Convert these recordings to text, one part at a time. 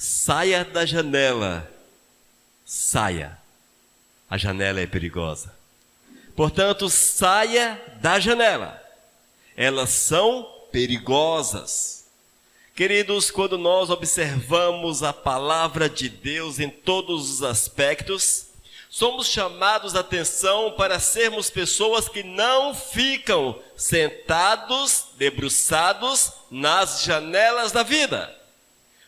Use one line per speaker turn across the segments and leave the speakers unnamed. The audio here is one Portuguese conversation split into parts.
Saia da janela. Saia. A janela é perigosa. Portanto, saia da janela. Elas são perigosas. Queridos, quando nós observamos a palavra de Deus em todos os aspectos, somos chamados a atenção para sermos pessoas que não ficam sentados, debruçados nas janelas da vida,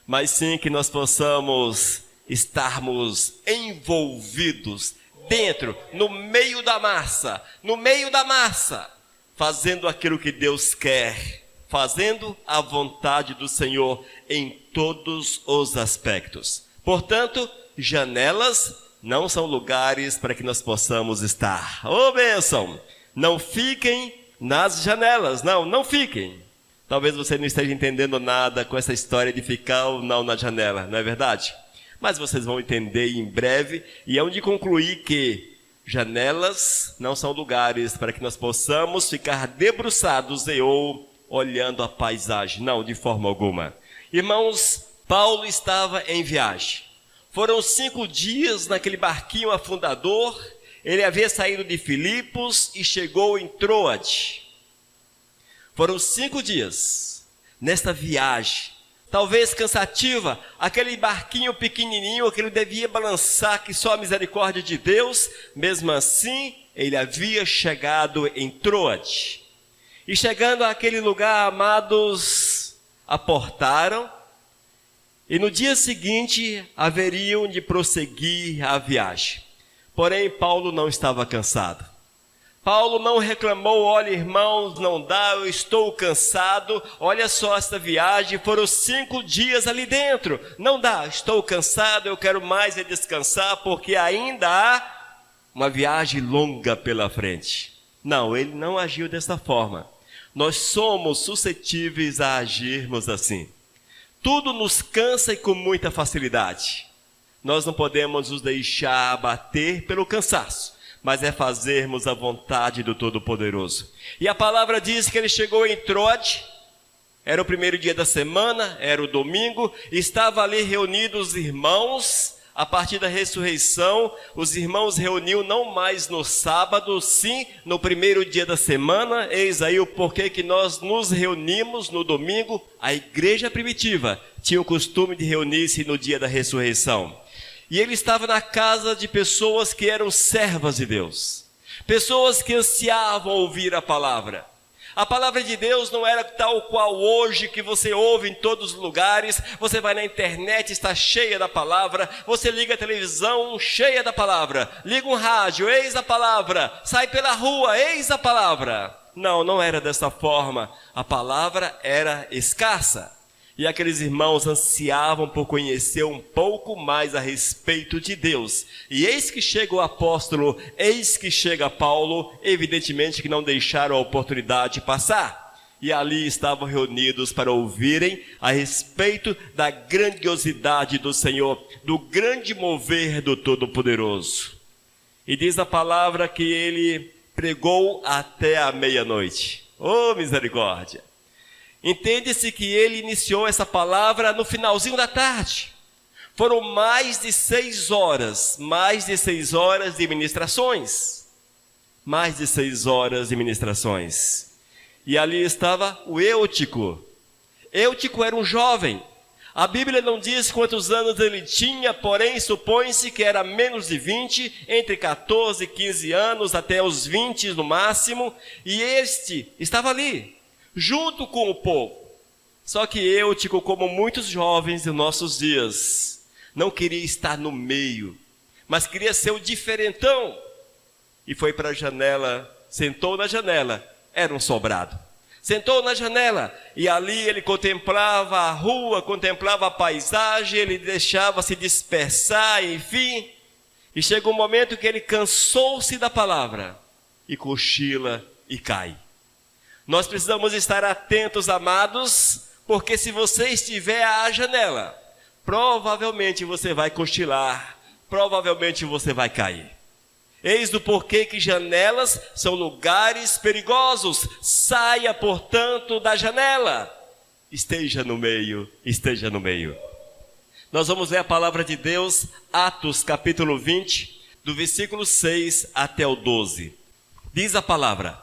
mas sim que nós possamos estarmos envolvidos dentro, no meio da massa, fazendo aquilo que Deus quer, fazendo a vontade do Senhor em todos os aspectos. Portanto, janelas não são lugares para que nós possamos estar. Ô bênção! Não fiquem nas janelas, não fiquem. Talvez você não esteja entendendo nada com essa história de ficar ou não na janela, não é verdade? Mas vocês vão entender em breve, e é onde concluir que janelas não são lugares para que nós possamos ficar debruçados ou olhando a paisagem, não, de forma alguma. Irmãos, Paulo estava em viagem. Foram 5 dias naquele barquinho afundador. Ele havia saído de Filipos e chegou em Troade. Foram 5 dias nesta viagem, talvez cansativa, aquele barquinho pequenininho que ele devia balançar, que só a misericórdia de Deus. Mesmo assim, ele havia chegado em Troade. E chegando àquele lugar, amados, aportaram, e no dia seguinte haveriam de prosseguir a viagem. Porém, Paulo não estava cansado. Paulo não reclamou: olha, irmãos, não dá, eu estou cansado, olha só esta viagem, foram 5 dias ali dentro, não dá, estou cansado, eu quero mais é descansar, porque ainda há uma viagem longa pela frente. Não, ele não agiu dessa forma. Nós somos suscetíveis a agirmos assim. Tudo nos cansa e com muita facilidade. Nós não podemos nos deixar abater pelo cansaço, mas é fazermos a vontade do Todo-Poderoso. E a palavra diz que ele chegou em Troade, era o primeiro dia da semana, era o domingo, estava ali reunidos os irmãos. A partir da ressurreição, os irmãos reuniam não mais no sábado, sim no primeiro dia da semana. Eis aí o porquê que nós nos reunimos no domingo. A igreja primitiva tinha o costume de reunir-se no dia da ressurreição. E ele estava na casa de pessoas que eram servas de Deus, pessoas que ansiavam ouvir a palavra. A palavra de Deus não era tal qual hoje, que você ouve em todos os lugares. Você vai na internet, está cheia da palavra. Você liga a televisão, cheia da palavra. Liga um rádio, eis a palavra. Sai pela rua, eis a palavra. Não, não era dessa forma. A palavra era escassa. E aqueles irmãos ansiavam por conhecer um pouco mais a respeito de Deus. E eis que chega o apóstolo, eis que chega Paulo, evidentemente que não deixaram a oportunidade passar. E ali estavam reunidos para ouvirem a respeito da grandiosidade do Senhor, do grande mover do Todo-Poderoso. E diz a palavra que ele pregou até a meia-noite. Oh, misericórdia! Entende-se que ele iniciou essa palavra no finalzinho da tarde. Foram mais de 6 horas de ministrações. Mais de 6 horas de ministrações. E ali estava o Eutico. Eutico era um jovem. A Bíblia não diz quantos anos ele tinha, porém supõe-se que era menos de 20, entre 14 e 15 anos, até os 20 no máximo. E este estava ali, junto com o povo. Só que Eutico, como muitos jovens dos nossos dias, não queria estar no meio, mas queria ser o diferentão. E foi para a janela, sentou na janela, era um sobrado. Sentou na janela e ali ele contemplava a rua, contemplava a paisagem, ele deixava se dispersar, enfim. E chega um momento que ele cansou-se da palavra e cochila e cai. Nós precisamos estar atentos, amados, porque se você estiver à janela, provavelmente você vai cochilar, provavelmente você vai cair. Eis do porquê que janelas são lugares perigosos. Saia, portanto, da janela. Esteja no meio, esteja no meio. Nós vamos ler a palavra de Deus, Atos capítulo 20, do versículo 6 até o 12. Diz a palavra: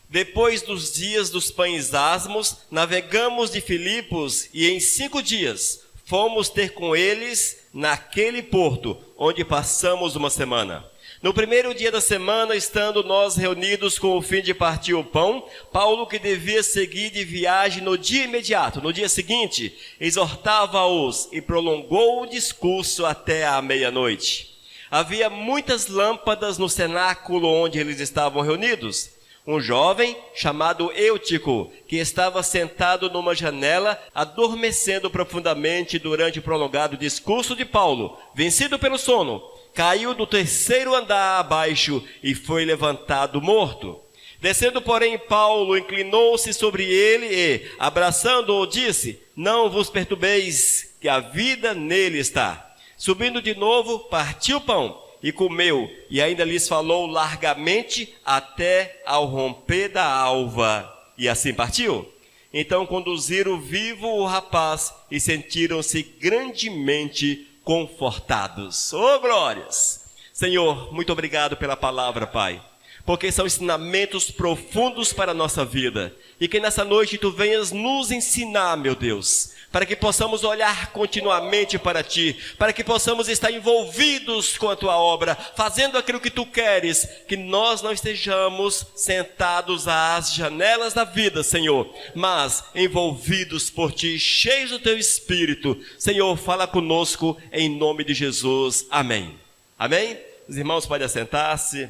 depois dos dias dos pães asmos, navegamos de Filipos e em 5 dias fomos ter com eles naquele porto, onde passamos uma semana. No primeiro dia da semana, estando nós reunidos com o fim de partir o pão, Paulo, que devia seguir de viagem no dia imediato, no dia seguinte, exortava-os e prolongou o discurso até a meia-noite. Havia muitas lâmpadas no cenáculo onde eles estavam reunidos. Um jovem chamado Eutico, que estava sentado numa janela, adormecendo profundamente durante o prolongado discurso de Paulo, vencido pelo sono, caiu do 3º andar abaixo e foi levantado morto. Descendo, porém, Paulo inclinou-se sobre ele e, abraçando-o, disse: não vos perturbeis, que a vida nele está. Subindo de novo, partiu o pão e comeu, e ainda lhes falou largamente até ao romper da alva. E assim partiu. Então conduziram vivo o rapaz e sentiram-se grandemente confortados. Oh, glórias! Senhor, muito obrigado pela palavra, Pai, porque são ensinamentos profundos para a nossa vida, e que nessa noite Tu venhas nos ensinar, meu Deus, para que possamos olhar continuamente para Ti, para que possamos estar envolvidos com a Tua obra, fazendo aquilo que Tu queres, que nós não estejamos sentados às janelas da vida, Senhor, mas envolvidos por Ti, cheios do Teu Espírito. Senhor, fala conosco em nome de Jesus. Amém. Amém? Os irmãos podem assentar-se.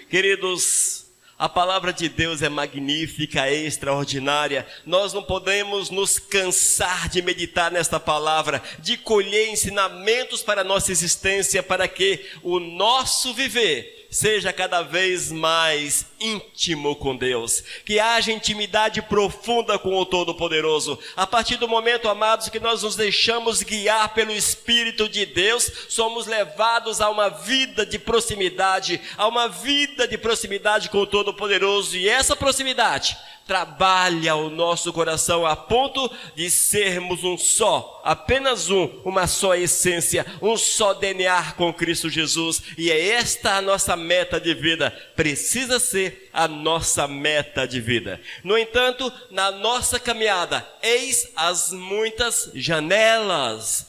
Queridos, a palavra de Deus é magnífica, é extraordinária. Nós não podemos nos cansar de meditar nesta palavra, de colher ensinamentos para a nossa existência, para que o nosso viver seja cada vez mais íntimo com Deus, que haja intimidade profunda com o Todo-Poderoso. A partir do momento, amados, que nós nos deixamos guiar pelo Espírito de Deus, somos levados a uma vida de proximidade, com o Todo-Poderoso, e essa proximidade trabalha o nosso coração a ponto de sermos um só, apenas uma só essência, um só DNA com Cristo Jesus, e é esta a nossa meta de vida, precisa ser a nossa meta de vida. No entanto, na nossa caminhada, eis as muitas janelas,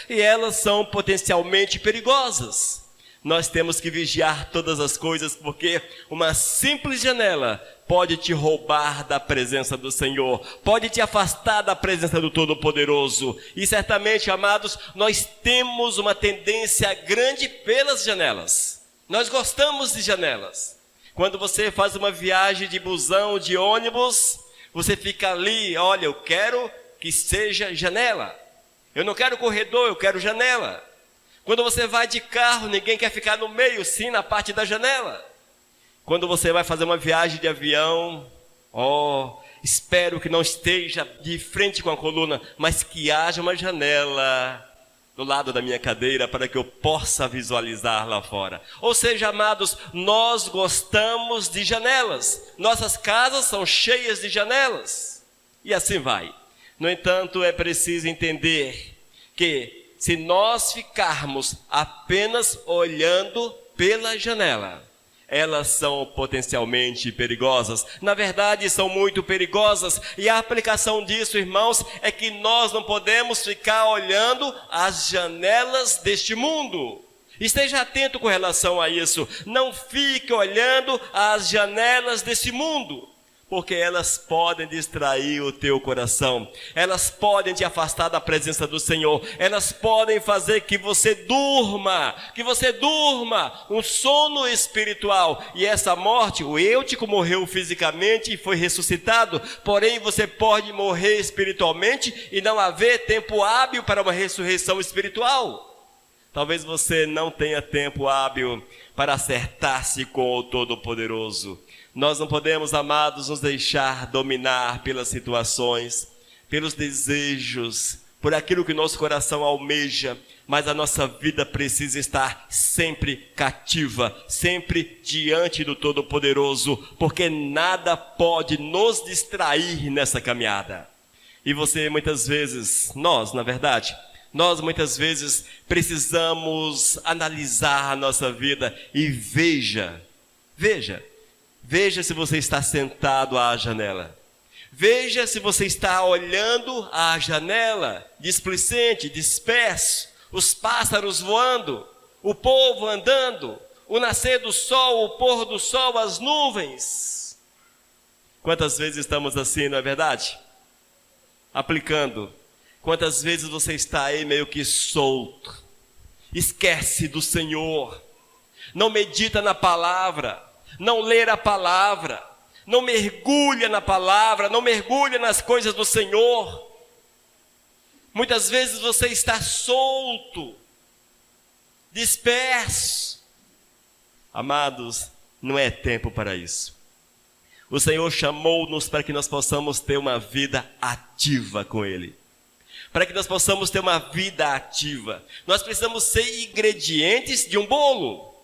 e elas são potencialmente perigosas. Nós temos que vigiar todas as coisas, porque uma simples janela pode te roubar da presença do Senhor, pode te afastar da presença do Todo-Poderoso. E certamente, amados, nós temos uma tendência grande pelas janelas. Nós gostamos de janelas. Quando você faz uma viagem de busão, de ônibus, você fica ali: olha, eu quero que seja janela. Eu não quero corredor, eu quero janela. Quando você vai de carro, ninguém quer ficar no meio, sim, na parte da janela. Quando você vai fazer uma viagem de avião, espero que não esteja de frente com a coluna, mas que haja uma janela do lado da minha cadeira para que eu possa visualizar lá fora. Ou seja, amados, nós gostamos de janelas. Nossas casas são cheias de janelas. E assim vai. No entanto, é preciso entender que se nós ficarmos apenas olhando pela janela, elas são potencialmente perigosas. Na verdade, são muito perigosas. E a aplicação disso, irmãos, é que nós não podemos ficar olhando as janelas deste mundo. Esteja atento com relação a isso. Não fique olhando as janelas desse mundo, porque elas podem distrair o teu coração, elas podem te afastar da presença do Senhor, elas podem fazer que você durma um sono espiritual. E essa morte, o Eutico morreu fisicamente e foi ressuscitado, porém você pode morrer espiritualmente e não haver tempo hábil para uma ressurreição espiritual. Talvez você não tenha tempo hábil para acertar-se com o Todo-Poderoso. Nós não podemos, amados, nos deixar dominar pelas situações, pelos desejos, por aquilo que nosso coração almeja, mas a nossa vida precisa estar sempre cativa, sempre diante do Todo-Poderoso, porque nada pode nos distrair nessa caminhada. E você muitas vezes, nós muitas vezes precisamos analisar a nossa vida e veja se você está sentado à janela. Veja se você está olhando à janela, displicente, disperso, os pássaros voando, o povo andando, o nascer do sol, o pôr do sol, as nuvens. Quantas vezes estamos assim, não é verdade? Aplicando. Quantas vezes você está aí meio que solto, esquece do Senhor, não medita na palavra, não lê a palavra, não mergulha na palavra, não mergulha nas coisas do Senhor. Muitas vezes você está solto, disperso. Amados, não é tempo para isso. O Senhor chamou-nos para que nós possamos ter uma vida ativa com Ele. Para que nós possamos ter uma vida ativa, nós precisamos ser ingredientes de um bolo.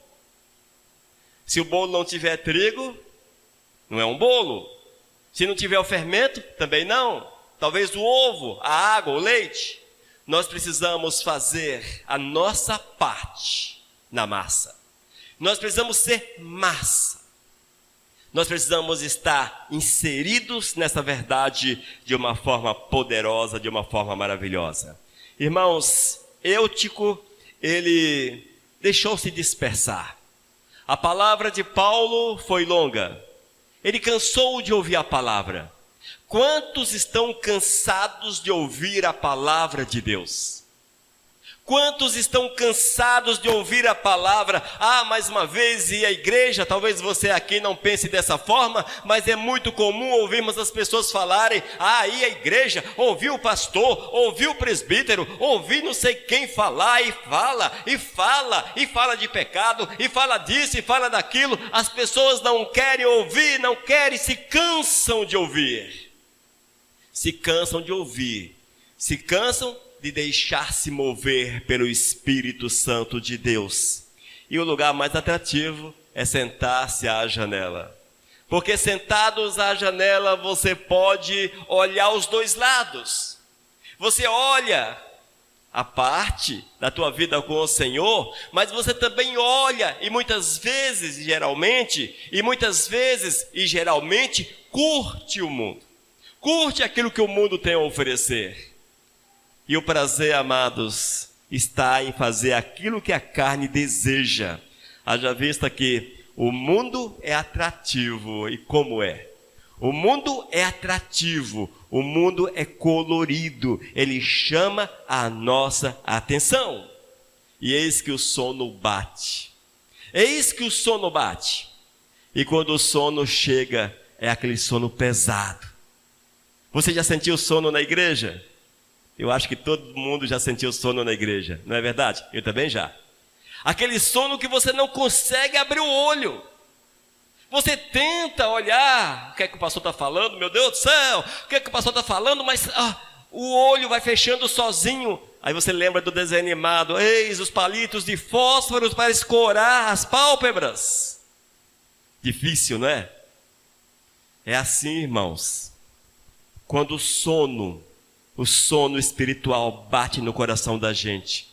Se o bolo não tiver trigo, não é um bolo. Se não tiver o fermento, também não. Talvez o ovo, a água, o leite. Nós precisamos fazer a nossa parte na massa. Nós precisamos ser massa. Nós precisamos estar inseridos nessa verdade de uma forma poderosa, de uma forma maravilhosa. Irmãos, Eutico, ele deixou-se dispersar. A palavra de Paulo foi longa. Ele cansou de ouvir a palavra. Quantos estão cansados de ouvir a palavra de Deus? Quantos estão cansados de ouvir a palavra? Mais uma vez, e a igreja, talvez você aqui não pense dessa forma, mas é muito comum ouvirmos as pessoas falarem, e a igreja, ouviu o pastor, ouviu o presbítero, ouvi não sei quem falar, e fala de pecado, e fala disso, e fala daquilo. As pessoas não querem ouvir, se cansam de ouvir. Se cansam de ouvir, se cansam de deixar-se mover pelo Espírito Santo de Deus. E o lugar mais atrativo é sentar-se à janela. Porque sentados à janela você pode olhar os dois lados. Você olha a parte da tua vida com o Senhor, mas você também olha e muitas vezes e geralmente curte o mundo. Curte aquilo que o mundo tem a oferecer. E o prazer, amados, está em fazer aquilo que a carne deseja. Haja vista que o mundo é atrativo. E como é? O mundo é atrativo, o mundo é colorido, ele chama a nossa atenção. E eis que o sono bate. E quando o sono chega, é aquele sono pesado. Você já sentiu sono na igreja? Eu acho que todo mundo já sentiu sono na igreja, não é verdade? Eu também já. Aquele sono que você não consegue abrir o olho. Você tenta olhar, o que é que o pastor está falando? Meu Deus do céu, o que é que o pastor está falando? Mas o olho vai fechando sozinho. Aí você lembra do desenho animado, eis os palitos de fósforos para escorar as pálpebras. Difícil, não é? É assim, irmãos. Quando o sono espiritual bate no coração da gente,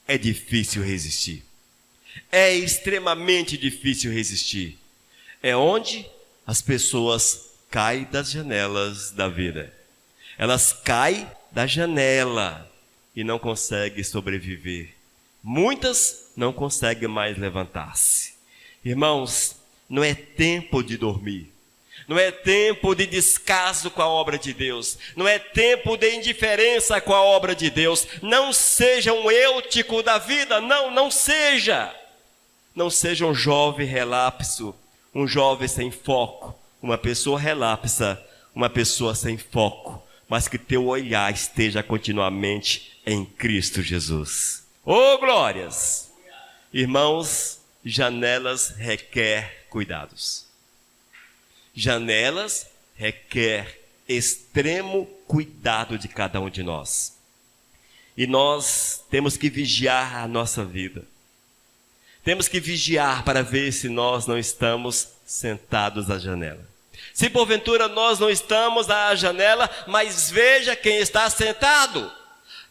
é difícil resistir. É extremamente difícil resistir. É onde as pessoas caem das janelas da vida. Elas caem da janela e não conseguem sobreviver. Muitas não conseguem mais levantar-se. Irmãos, não é tempo de dormir. Não é tempo de descaso com a obra de Deus. Não é tempo de indiferença com a obra de Deus. Não seja um Eutico da vida. Não seja. Não seja um jovem relapso. Um jovem sem foco. Uma pessoa relapsa. Uma pessoa sem foco. Mas que teu olhar esteja continuamente em Cristo Jesus. Oh, glórias! Irmãos, janelas requer cuidados. Janelas requer extremo cuidado de cada um de nós. E nós temos que vigiar a nossa vida. Temos que vigiar para ver se nós não estamos sentados à janela. Se porventura nós não estamos à janela, mas veja quem está sentado.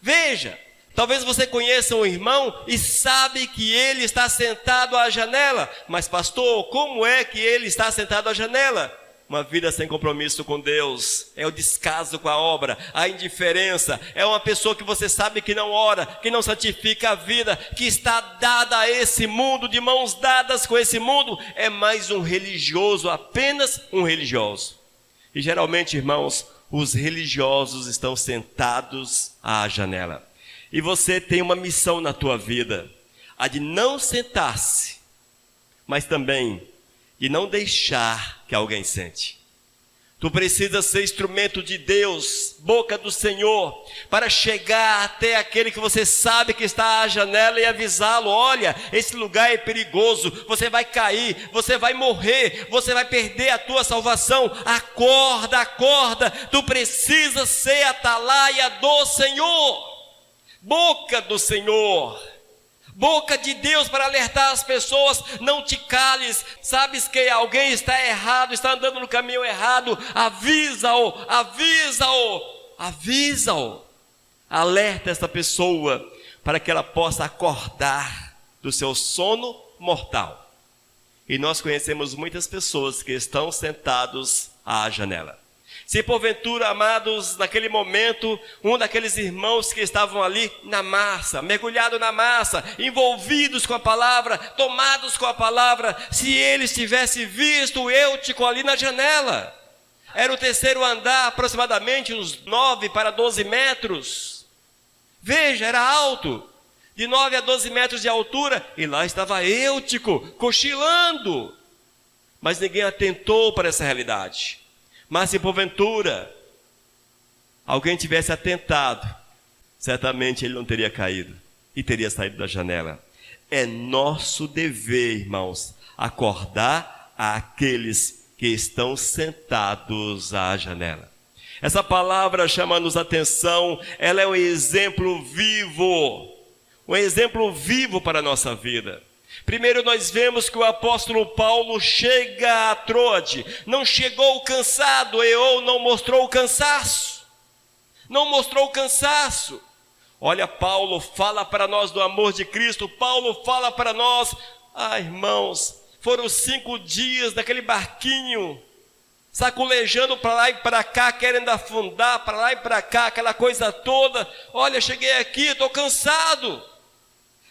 Veja, talvez você conheça um irmão e sabe que ele está sentado à janela. Mas pastor, como é que ele está sentado à janela? Uma vida sem compromisso com Deus, é o descaso com a obra, a indiferença, é uma pessoa que você sabe que não ora, que não santifica a vida, que está dada a esse mundo, de mãos dadas com esse mundo, é mais um religioso, apenas um religioso. E geralmente, irmãos, os religiosos estão sentados à janela. E você tem uma missão na tua vida, a de não sentar-se, mas também de não deixar que alguém sente. Tu precisas ser instrumento de Deus, boca do Senhor, para chegar até aquele que você sabe que está à janela e avisá-lo: olha, esse lugar é perigoso, você vai cair, você vai morrer, você vai perder a tua salvação. Acorda, acorda, tu precisas ser atalaia do Senhor, boca do Senhor, boca de Deus para alertar as pessoas. Não te cales, sabes que alguém está errado, está andando no caminho errado, avisa-o, avisa-o, avisa-o, alerta essa pessoa para que ela possa acordar do seu sono mortal. E nós conhecemos muitas pessoas que estão sentados à janela. Se porventura, amados, naquele momento, um daqueles irmãos que estavam ali na massa, mergulhado na massa, envolvidos com a palavra, tomados com a palavra, se ele tivesse visto o Eutico ali na janela, era o terceiro andar, aproximadamente uns 9 para 12 metros. Veja, era alto, de 9 a 12 metros de altura, e lá estava Eutico, cochilando. Mas ninguém atentou para essa realidade. Mas se porventura alguém tivesse atentado, certamente ele não teria caído e teria saído da janela. É nosso dever, irmãos, acordar aqueles que estão sentados à janela. Essa palavra chama-nos atenção, ela é um exemplo vivo para a nossa vida. Primeiro nós vemos que o apóstolo Paulo chega a Troade, não chegou cansado, ou não mostrou cansaço, Olha, Paulo fala para nós do amor de Cristo, Paulo fala para nós, irmãos, foram 5 dias daquele barquinho, saculejando para lá e para cá, querendo afundar, para lá e para cá, aquela coisa toda. Olha, cheguei aqui, estou cansado,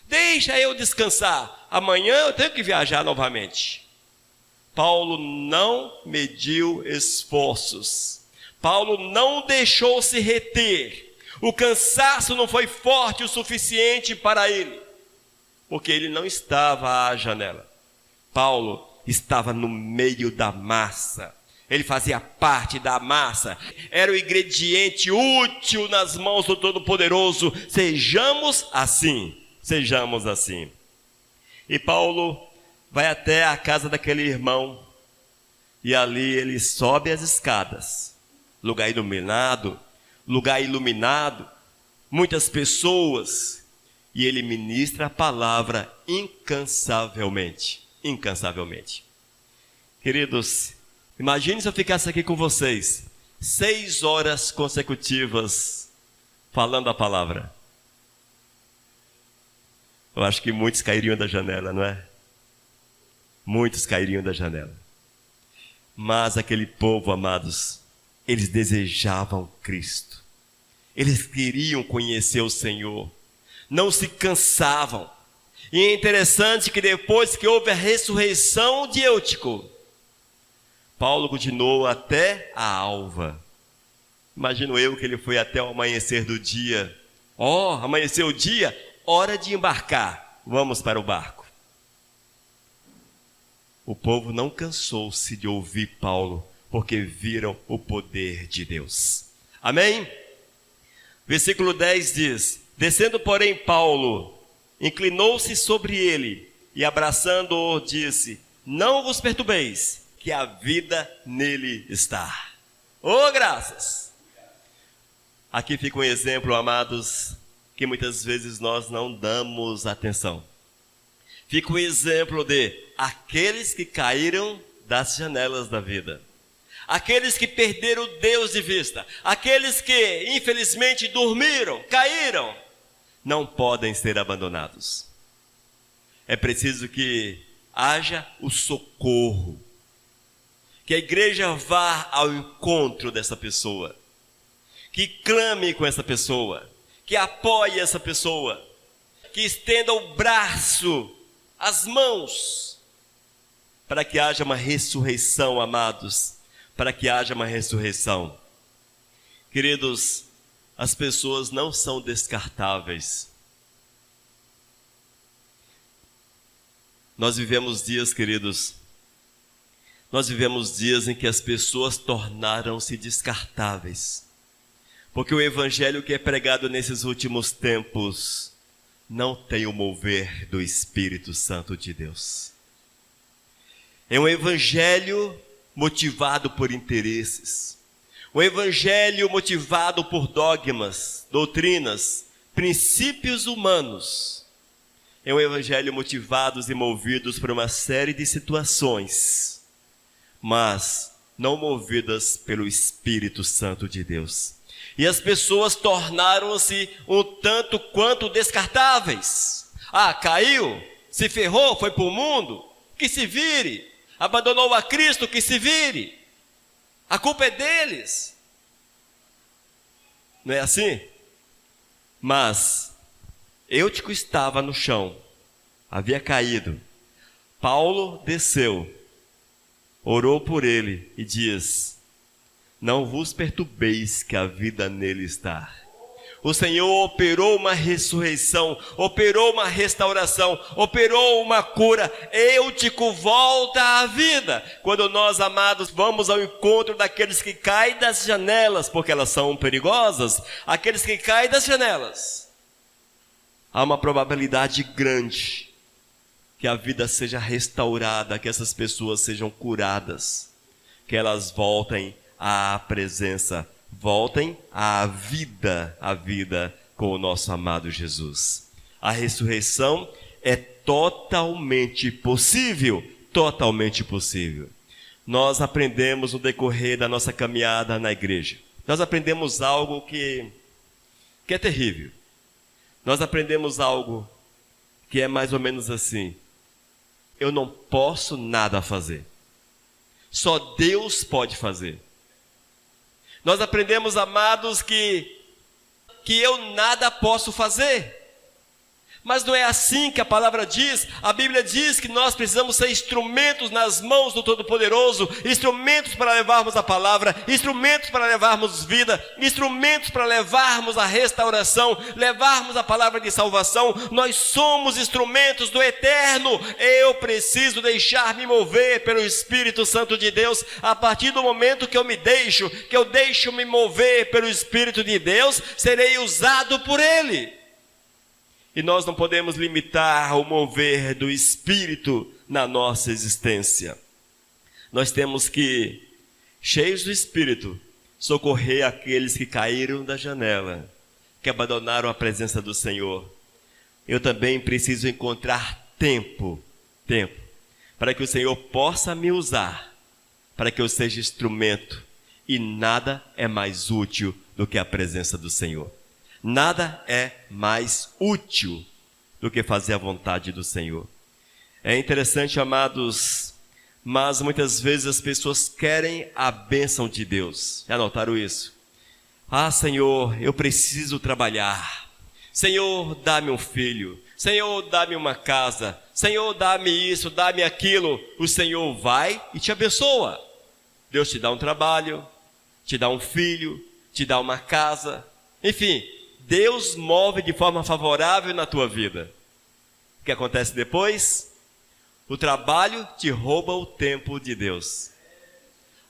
deixa eu descansar, amanhã eu tenho que viajar novamente. Paulo não mediu esforços, Paulo não deixou se reter, o cansaço não foi forte o suficiente para ele, porque ele não estava à janela. Paulo estava no meio da massa, ele fazia parte da massa, era o ingrediente útil nas mãos do Todo-Poderoso. Sejamos assim. E Paulo vai até a casa daquele irmão, e ali ele sobe as escadas, lugar iluminado, muitas pessoas, e ele ministra a palavra incansavelmente. Queridos, imagine se eu ficasse aqui com vocês 6 horas consecutivas falando a palavra. Eu acho que muitos cairiam da janela, não é? Muitos cairiam da janela. Mas aquele povo, amados, eles desejavam Cristo. Eles queriam conhecer o Senhor. Não se cansavam. E é interessante que depois que houve a ressurreição de Eutico, Paulo continuou até a alva. Imagino eu que ele foi até o amanhecer do dia. Amanheceu o dia, hora de embarcar, vamos para o barco. O povo não cansou-se de ouvir Paulo, porque viram o poder de Deus. Amém? Versículo 10 diz: descendo, porém, Paulo, inclinou-se sobre ele, e abraçando-o, disse: não vos perturbeis, que a vida nele está. Graças! Aqui fica um exemplo, amados, que muitas vezes nós não damos atenção. Fica um exemplo de aqueles que caíram das janelas da vida. aqueles que perderam Deus de vista, aqueles que infelizmente dormiram, caíram, não podem ser abandonados. É preciso que haja o socorro, que a igreja vá ao encontro dessa pessoa, que clame com essa pessoa, que apoie essa pessoa, que estenda o braço, as mãos, para que haja uma ressurreição, amados, para que haja uma ressurreição. Queridos, as pessoas não são descartáveis. Nós vivemos dias, queridos, nós vivemos dias em que as pessoas tornaram-se descartáveis, porque o evangelho que é pregado nesses últimos tempos não tem o mover do Espírito Santo de Deus. É um evangelho motivado por interesses, um evangelho motivado por dogmas, doutrinas, princípios humanos. É um evangelho motivados e movidos por uma série de situações, mas não movidas pelo Espírito Santo de Deus. E as pessoas tornaram-se um tanto quanto descartáveis. Ah, caiu, se ferrou, foi para o mundo, que se vire. Abandonou a Cristo, que se vire. A culpa é deles. Não é assim? Mas Eutico estava no chão, havia caído. Paulo desceu, orou por ele e diz: não vos perturbeis, que a vida nele está. O Senhor operou uma ressurreição, operou uma restauração, operou uma cura. Eutico volta à vida. Quando nós, amados, vamos ao encontro daqueles que caem das janelas, porque elas são perigosas, aqueles que caem das janelas, há uma probabilidade grande que a vida seja restaurada, que essas pessoas sejam curadas, que elas voltem à presença, voltem à vida com o nosso amado Jesus. A ressurreição é totalmente possível, totalmente possível. Nós aprendemos no decorrer da nossa caminhada na igreja, nós aprendemos algo que é terrível. Nós aprendemos algo que é mais ou menos assim: eu não posso nada fazer, só Deus pode fazer. Nós aprendemos, amados, que eu nada posso fazer. Mas não é assim que a palavra diz. A Bíblia diz que nós precisamos ser instrumentos nas mãos do Todo-Poderoso, instrumentos para levarmos a palavra, instrumentos para levarmos vida, instrumentos para levarmos a restauração, levarmos a palavra de salvação. Nós somos instrumentos do Eterno. Eu preciso deixar-me mover pelo Espírito Santo de Deus. A partir do momento que eu deixo me mover pelo Espírito de Deus, serei usado por Ele. E nós não podemos limitar o mover do Espírito na nossa existência. Nós temos que, cheios do Espírito, socorrer aqueles que caíram da janela, que abandonaram a presença do Senhor. Eu também preciso encontrar tempo, para que o Senhor possa me usar, para que eu seja instrumento. E nada é mais útil do que a presença do Senhor. Nada é mais útil do que fazer a vontade do Senhor. É interessante, amados, mas muitas vezes as pessoas querem a bênção de Deus. Já notaram isso? Ah, Senhor, eu preciso trabalhar. Senhor, dá-me um filho. Senhor, dá-me uma casa. Senhor, dá-me isso, dá-me aquilo. O Senhor vai e te abençoa. Deus te dá um trabalho, te dá um filho, te dá uma casa. Enfim, Deus move de forma favorável na tua vida. O que acontece depois? O trabalho te rouba o tempo de Deus.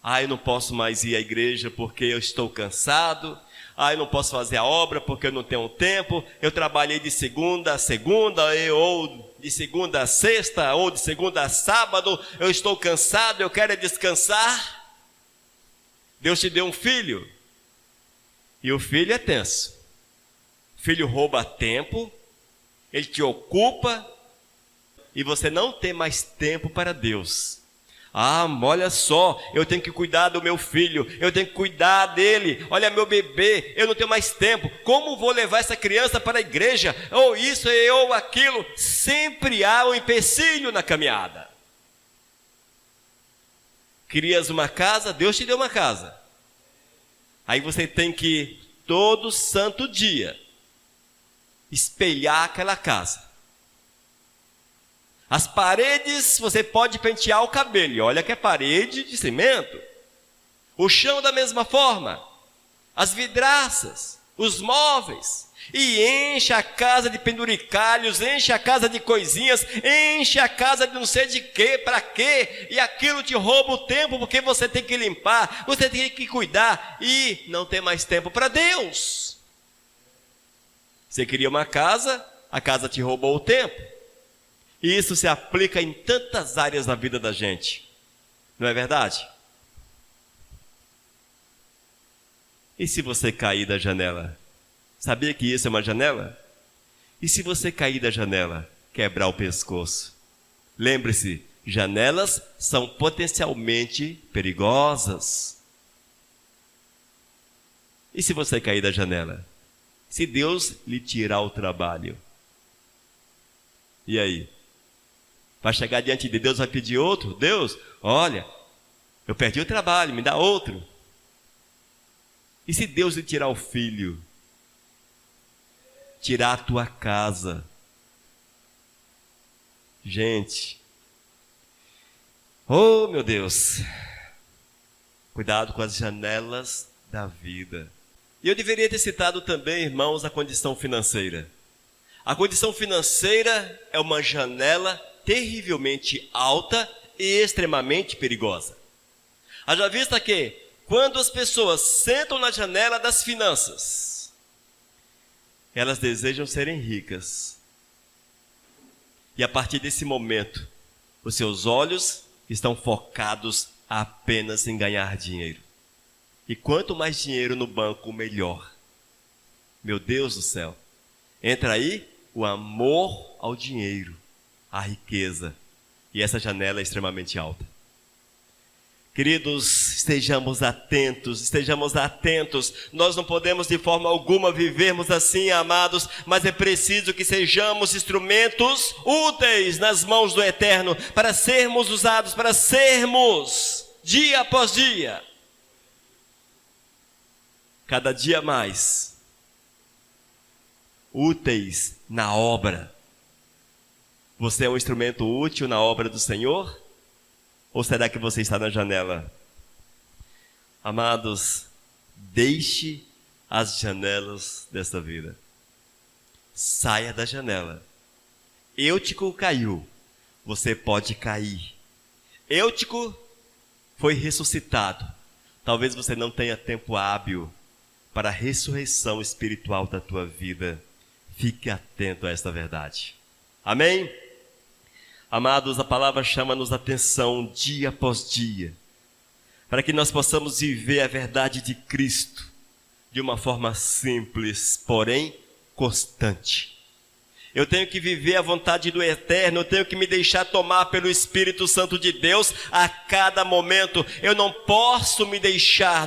Ah, eu não posso mais ir à igreja porque eu estou cansado. Ah, eu não posso fazer a obra porque eu não tenho tempo. Eu trabalhei de segunda a segunda, ou de segunda a sexta, ou de segunda a sábado. Eu estou cansado, eu quero descansar. Deus te deu um filho. E o filho é tenso. Filho rouba tempo, ele te ocupa, e você não tem mais tempo para Deus. Ah, olha só, eu tenho que cuidar do meu filho, eu tenho que cuidar dele, olha meu bebê, eu não tenho mais tempo, como vou levar essa criança para a igreja, ou isso, ou aquilo, sempre há um empecilho na caminhada. Querias uma casa, Deus te deu uma casa, aí você tem que, todo santo dia, espelhar aquela casa. As paredes, você pode pentear o cabelo, e olha que é parede de cimento. O chão da mesma forma, as vidraças, os móveis, e enche a casa de penduricalhos, enche a casa de coisinhas, enche a casa de não sei de quê, para quê, e aquilo te rouba o tempo, porque você tem que limpar, você tem que cuidar, e não tem mais tempo para Deus. Você queria uma casa, a casa te roubou o tempo. E isso se aplica em tantas áreas da vida da gente. Não é verdade? E se você cair da janela? Sabia que isso é uma janela? E se você cair da janela, quebrar o pescoço? Lembre-se, janelas são potencialmente perigosas. E se você cair da janela? Se Deus lhe tirar o trabalho? E aí? Vai chegar diante de Deus, vai pedir outro? Deus, olha, eu perdi o trabalho, me dá outro. E se Deus lhe tirar o filho? Tirar a tua casa? Gente, oh meu Deus, cuidado com as janelas da vida. E eu deveria ter citado também, irmãos, a condição financeira. A condição financeira é uma janela terrivelmente alta e extremamente perigosa. Haja vista que, quando as pessoas sentam na janela das finanças, elas desejam serem ricas. E a partir desse momento, os seus olhos estão focados apenas em ganhar dinheiro. E quanto mais dinheiro no banco, melhor. Meu Deus do céu. Entra aí o amor ao dinheiro, à riqueza. E essa janela é extremamente alta. Queridos, estejamos atentos. Nós não podemos de forma alguma vivermos assim, amados, mas é preciso que sejamos instrumentos úteis nas mãos do Eterno, para sermos usados, para sermos, dia após dia, cada dia mais, úteis na obra. Você é um instrumento útil na obra do Senhor? Ou será que você está na janela? Amados, deixe as janelas desta vida. Saia da janela. Eutico caiu, você pode cair. Eutico foi ressuscitado. Talvez você não tenha tempo hábil para a ressurreição espiritual da tua vida. Fique atento a esta verdade. Amém? Amados, a palavra chama-nos a atenção dia após dia, para que nós possamos viver a verdade de Cristo de uma forma simples, porém constante. Eu tenho que viver a vontade do Eterno, eu tenho que me deixar tomar pelo Espírito Santo de Deus a cada momento. Eu não posso me deixar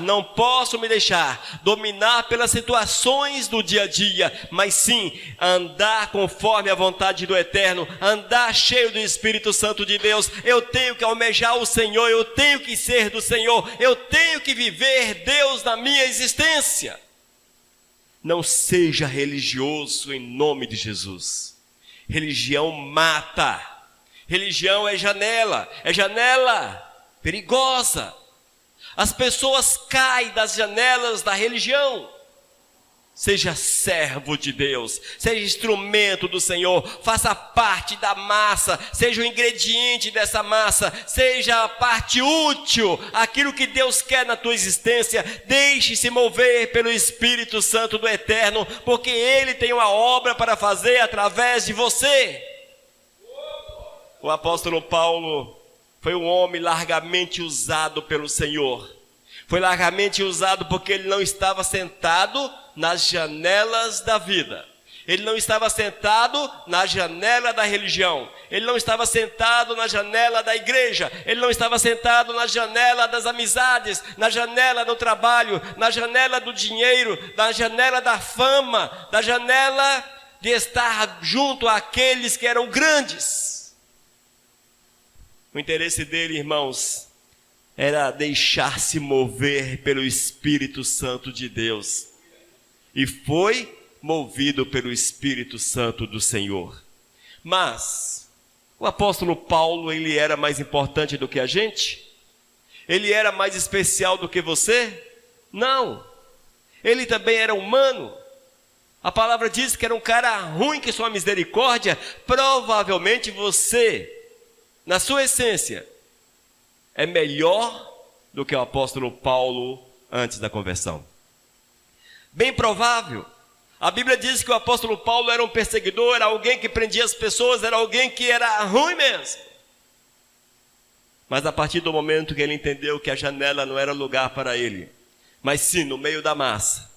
dominar pelas situações do dia a dia, mas sim andar conforme a vontade do Eterno, andar cheio do Espírito Santo de Deus. Eu tenho que almejar o Senhor, eu tenho que ser do Senhor, eu tenho que viver Deus na minha existência. Não seja religioso em nome de Jesus. Religião mata. Religião é janela perigosa. As pessoas caem das janelas da religião. Seja servo de Deus, seja instrumento do Senhor, faça parte da massa, seja o ingrediente dessa massa, seja a parte útil, aquilo que Deus quer na tua existência. Deixe-se mover pelo Espírito Santo do Eterno, porque Ele tem uma obra para fazer através de você. O apóstolo Paulo foi um homem largamente usado pelo Senhor. Foi largamente usado porque ele não estava sentado nas janelas da vida. Ele não estava sentado na janela da religião. Ele não estava sentado na janela da igreja. Ele não estava sentado na janela das amizades, na janela do trabalho, na janela do dinheiro, na janela da fama, na janela de estar junto àqueles que eram grandes. O interesse dele, irmãos, era deixar-se mover pelo Espírito Santo de Deus. E foi movido pelo Espírito Santo do Senhor. Mas o apóstolo Paulo, ele era mais importante do que a gente? Ele era mais especial do que você? Não. Ele também era humano. A palavra diz que era um cara ruim que sua misericórdia. Provavelmente você, na sua essência, é melhor do que o apóstolo Paulo antes da conversão. Bem provável. A Bíblia diz que o apóstolo Paulo era um perseguidor, era alguém que prendia as pessoas, era alguém que era ruim mesmo. Mas a partir do momento que ele entendeu que a janela não era lugar para ele, mas sim no meio da massa,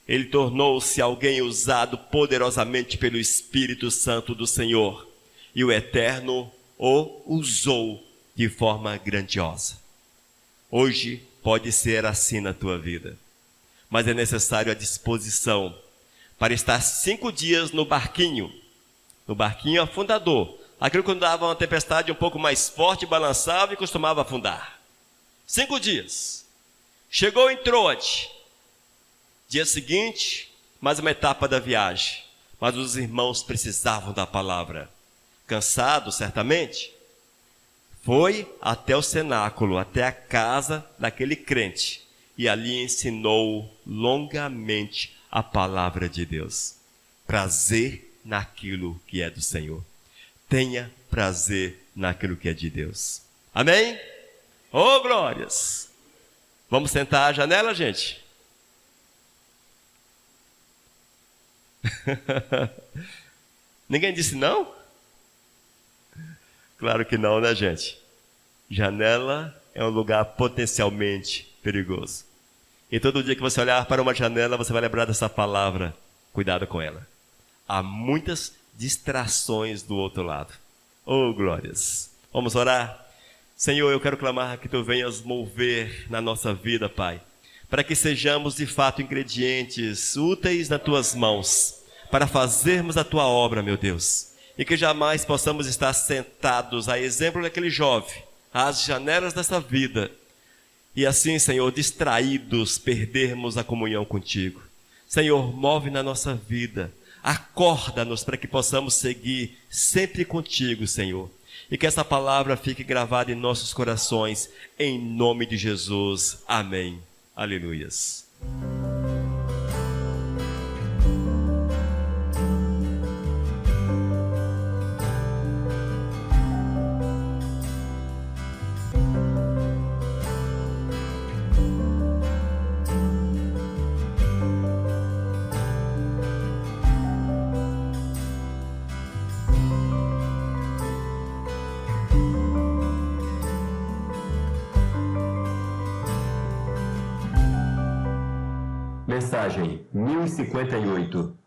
ele tornou-se alguém usado poderosamente pelo Espírito Santo do Senhor. E o Eterno o usou de forma grandiosa. Hoje pode ser assim na tua vida, mas é necessário a disposição para estar 5 dias no barquinho afundador, aquilo que dava uma tempestade um pouco mais forte, balançava e costumava afundar. 5 dias, chegou em Troade, dia seguinte, mais uma etapa da viagem, mas os irmãos precisavam da palavra, cansados certamente, foi até o cenáculo, até a casa daquele crente, e ali ensinou longamente a palavra de Deus. Prazer naquilo que é do Senhor. Tenha prazer naquilo que é de Deus. Amém? Oh, glórias! Vamos sentar à janela, gente? Ninguém disse não? Claro que não, né, gente? Janela é um lugar potencialmente perigoso. E todo dia que você olhar para uma janela, você vai lembrar dessa palavra. Cuidado com ela. Há muitas distrações do outro lado. Oh, glórias! Vamos orar? Senhor, eu quero clamar que Tu venhas mover na nossa vida, Pai, para que sejamos de fato ingredientes úteis nas Tuas mãos, para fazermos a Tua obra, meu Deus. E que jamais possamos estar sentados, a exemplo daquele jovem, às janelas dessa vida, e assim, Senhor, distraídos, perdermos a comunhão contigo. Senhor, move na nossa vida, acorda-nos para que possamos seguir sempre contigo, Senhor. E que essa palavra fique gravada em nossos corações, em nome de Jesus. Amém. Aleluias.
Mensagem 1058.